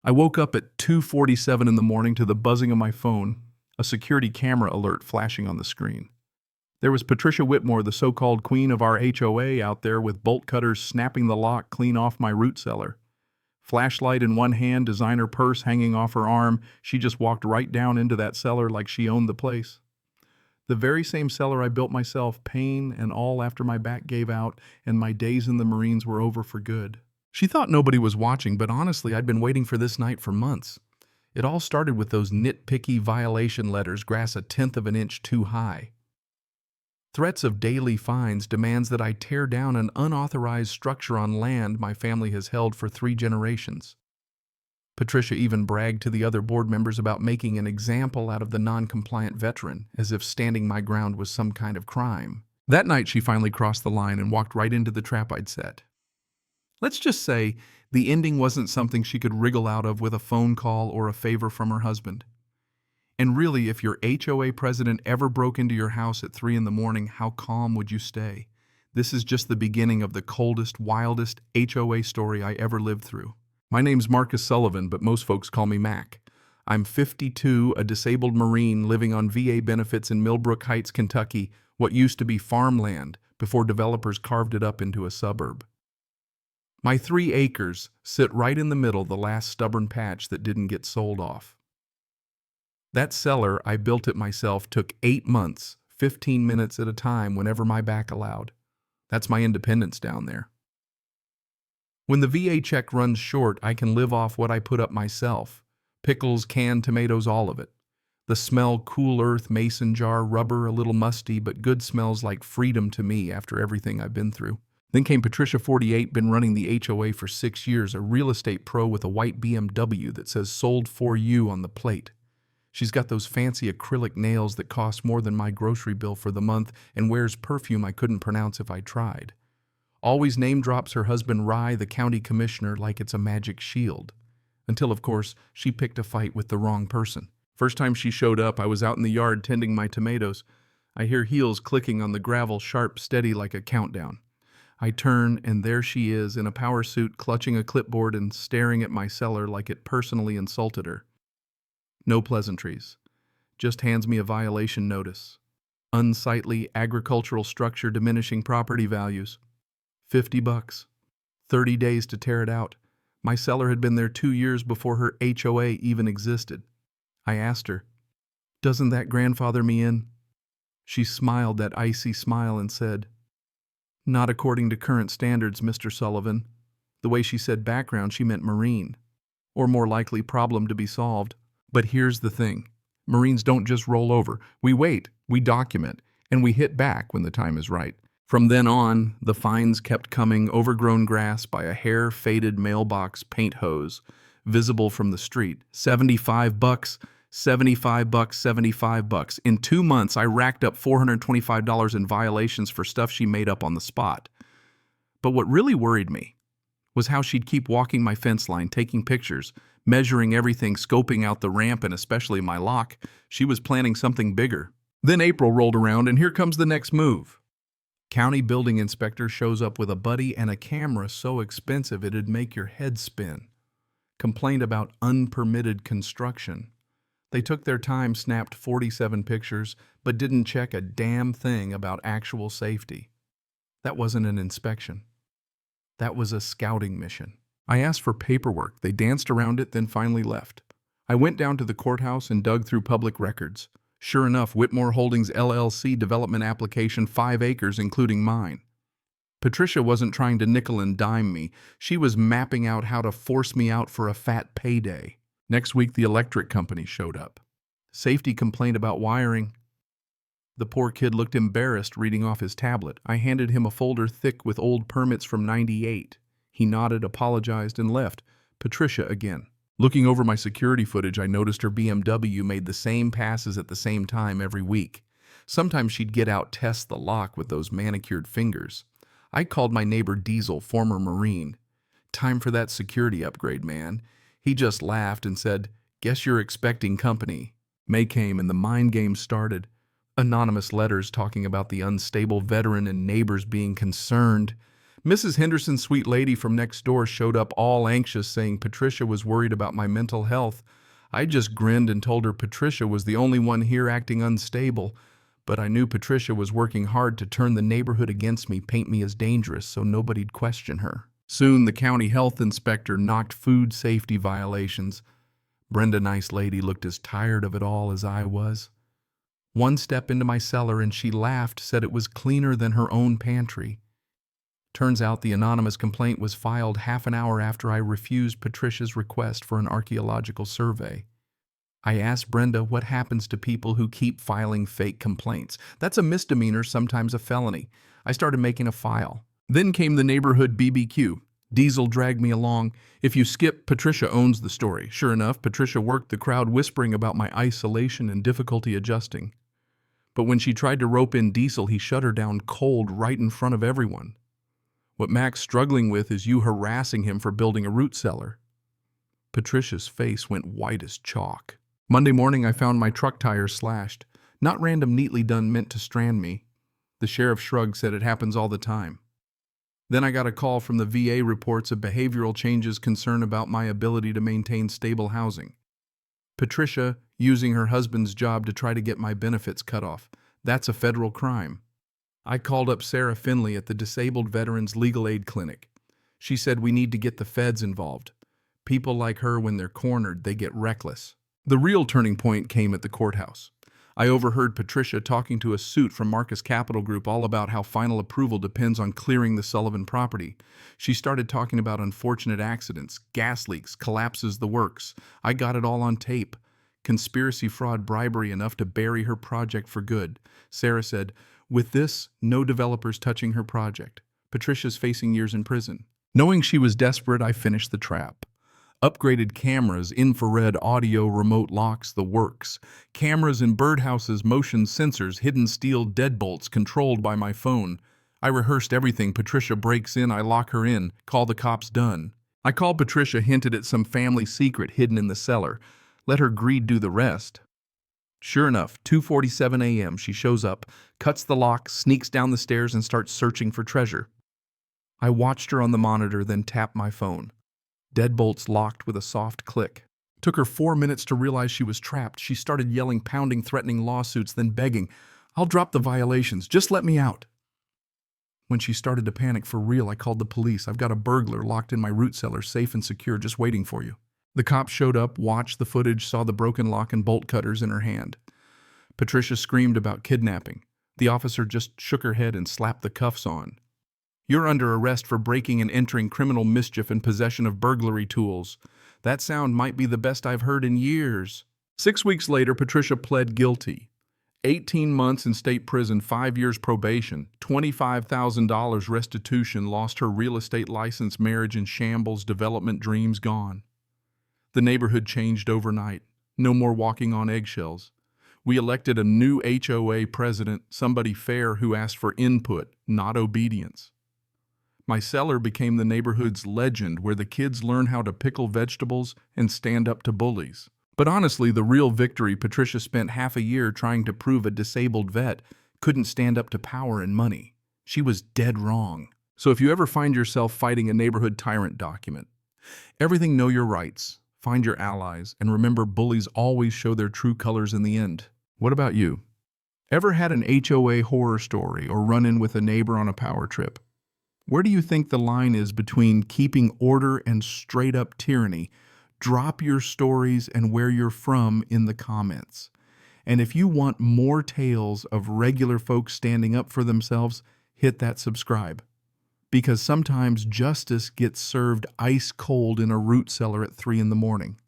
I woke up at 2:47 in the morning to the buzzing of my phone, a security camera alert flashing on the screen. There was Patricia Whitmore, the so-called queen of our HOA, out there with bolt cutters snapping the lock clean off my root cellar. Flashlight in one hand, designer purse hanging off her arm, she just walked right down into that cellar like she owned the place. The very same cellar I built myself, pain and all, after my back gave out and my days in the Marines were over for good. She thought nobody was watching, but honestly, I'd been waiting for this night for months. It all started with those nitpicky violation letters, grass a tenth of an inch too high. Threats of daily fines, demands that I tear down an unauthorized structure on land my family has held for 3 generations. Patricia even bragged to the other board members about making an example out of the non-compliant veteran, as if standing my ground was some kind of crime. That night she finally crossed the line and walked right into the trap I'd set. Let's just say the ending wasn't something she could wriggle out of with a phone call or a favor from her husband. And really, if your HOA president ever broke into your house at 3 in the morning, how calm would you stay? This is just the beginning of the coldest, wildest HOA story I ever lived through. My name's Marcus Sullivan, but most folks call me Mac. I'm 52, a disabled Marine living on VA benefits in Millbrook Heights, Kentucky, what used to be farmland before developers carved it up into a suburb. My 3 acres sit right in the middle, the last stubborn patch that didn't get sold off. That cellar, I built it myself, took 8 months, 15 minutes at a time whenever my back allowed. That's my independence down there. When the VA check runs short, I can live off what I put up myself. Pickles, canned tomatoes, all of it. The smell, cool earth, mason jar, rubber, a little musty, but good, smells like freedom to me after everything I've been through. Then came Patricia, 48, been running the HOA for 6 years, a real estate pro with a white BMW that says sold for you on the plate. She's got those fancy acrylic nails that cost more than my grocery bill for the month and wears perfume I couldn't pronounce if I tried. Always name drops her husband Rye, the county commissioner, like it's a magic shield. Until, of course, she picked a fight with the wrong person. First time she showed up, I was out in the yard tending my tomatoes. I hear heels clicking on the gravel, sharp, steady like a countdown. I turn, and there she is, in a power suit, clutching a clipboard and staring at my cellar like it personally insulted her. No pleasantries. Just hands me a violation notice. Unsightly agricultural structure diminishing property values. $50. 30 days to tear it out. My cellar had been there 2 years before her HOA even existed. I asked her, "Doesn't that grandfather me in?" She smiled that icy smile and said, "Not according to current standards, Mr. Sullivan." The way she said background, she meant Marine. Or more likely, problem to be solved. But here's the thing. Marines don't just roll over. We wait, we document, and we hit back when the time is right. From then on, the fines kept coming, overgrown grass by a hair-faded mailbox paint hose, visible from the street. $75, $75, $75. In 2 months, I racked up $425 in violations for stuff she made up on the spot. But what really worried me was how she'd keep walking my fence line, taking pictures, measuring everything, scoping out the ramp and especially my lock. She was planning something bigger. Then April rolled around, and here comes the next move. County building inspector shows up with a buddy and a camera so expensive it'd make your head spin. Complained about unpermitted construction. They took their time, snapped 47 pictures, but didn't check a damn thing about actual safety. That wasn't an inspection. That was a scouting mission. I asked for paperwork. They danced around it, then finally left. I went down to the courthouse and dug through public records. Sure enough, Whitmore Holdings LLC development application, 5 acres, including mine. Patricia wasn't trying to nickel and dime me. She was mapping out how to force me out for a fat payday. Next week, the electric company showed up. Safety complaint about wiring. The poor kid looked embarrassed reading off his tablet. I handed him a folder thick with old permits from '98. He nodded, apologized, and left. Patricia again. Looking over my security footage, I noticed her BMW made the same passes at the same time every week. Sometimes she'd get out, test the lock with those manicured fingers. I called my neighbor Diesel, former Marine. "Time for that security upgrade, man." He just laughed and said, "Guess you're expecting company." May came and the mind game started. Anonymous letters talking about the unstable veteran and neighbors being concerned. Mrs. Henderson's sweet lady from next door showed up all anxious, saying Patricia was worried about my mental health. I just grinned and told her Patricia was the only one here acting unstable, but I knew Patricia was working hard to turn the neighborhood against me, paint me as dangerous so nobody'd question her. Soon the county health inspector knocked food safety violations. Brenda, nice lady, looked as tired of it all as I was. One step into my cellar and she laughed, said it was cleaner than her own pantry. Turns out the anonymous complaint was filed half an hour after I refused Patricia's request for an archaeological survey. I asked Brenda what happens to people who keep filing fake complaints. That's a misdemeanor, sometimes a felony. I started making a file. Then came the neighborhood BBQ. Diesel dragged me along. If you skip, Patricia owns the story. Sure enough, Patricia worked the crowd whispering about my isolation and difficulty adjusting. But when she tried to rope in Diesel, he shut her down cold right in front of everyone. What Mac's struggling with is you harassing him for building a root cellar. Patricia's face went white as chalk. Monday morning, I found my truck tires slashed. Not random, neatly done, meant to strand me. The sheriff shrugged, said it happens all the time. Then I got a call from the VA, reports of behavioral changes, concern about my ability to maintain stable housing. Patricia using her husband's job to try to get my benefits cut off. That's a federal crime. I called up Sarah Finley at the Disabled Veterans Legal Aid Clinic. She said we need to get the feds involved. People like her, when they're cornered, they get reckless. The real turning point came at the courthouse. I overheard Patricia talking to a suit from Marcus Capital Group all about how final approval depends on clearing the Sullivan property. She started talking about unfortunate accidents, gas leaks, collapses, the works. I got it all on tape. Conspiracy, fraud, bribery, enough to bury her project for good. Sarah said, with this, no developers touching her project. Patricia's facing years in prison. Knowing she was desperate, I finished the trap. Upgraded cameras, infrared audio, remote locks, the works. Cameras in birdhouses, motion sensors, hidden steel deadbolts controlled by my phone. I rehearsed everything. Patricia breaks in, I lock her in, call the cops, done. I called Patricia, hinted at some family secret hidden in the cellar. Let her greed do the rest. Sure enough, 2:47 a.m., she shows up, cuts the lock, sneaks down the stairs, and starts searching for treasure. I watched her on the monitor, then tapped my phone. Deadbolts locked with a soft click. Took her 4 minutes to realize she was trapped. She started yelling, pounding, threatening lawsuits, then begging, I'll drop the violations, just let me out. When she started to panic for real, I called the police. I've got a burglar locked in my root cellar, safe and secure, just waiting for you. The cops showed up, watched the footage, saw the broken lock and bolt cutters in her hand. Patricia screamed about kidnapping. The officer just shook her head and slapped the cuffs on. You're under arrest for breaking and entering, criminal mischief, and possession of burglary tools. That sound might be the best I've heard in years. 6 weeks later, Patricia pled guilty. 18 months in state prison, 5 years probation, $25,000 restitution, lost her real estate license, marriage in shambles, development dreams gone. The neighborhood changed overnight. No more walking on eggshells. We elected a new HOA president, somebody fair who asked for input, not obedience. My cellar became the neighborhood's legend, where the kids learn how to pickle vegetables and stand up to bullies. But honestly, the real victory, Patricia spent half a year trying to prove a disabled vet couldn't stand up to power and money. She was dead wrong. So if you ever find yourself fighting a neighborhood tyrant, document everything, know your rights. Find your allies, and remember, bullies always show their true colors in the end. What about you? Ever had an HOA horror story or run in with a neighbor on a power trip? Where do you think the line is between keeping order and straight-up tyranny? Drop your stories and where you're from in the comments. And if you want more tales of regular folks standing up for themselves, hit that subscribe. Because sometimes justice gets served ice cold in a root cellar at 3 in the morning.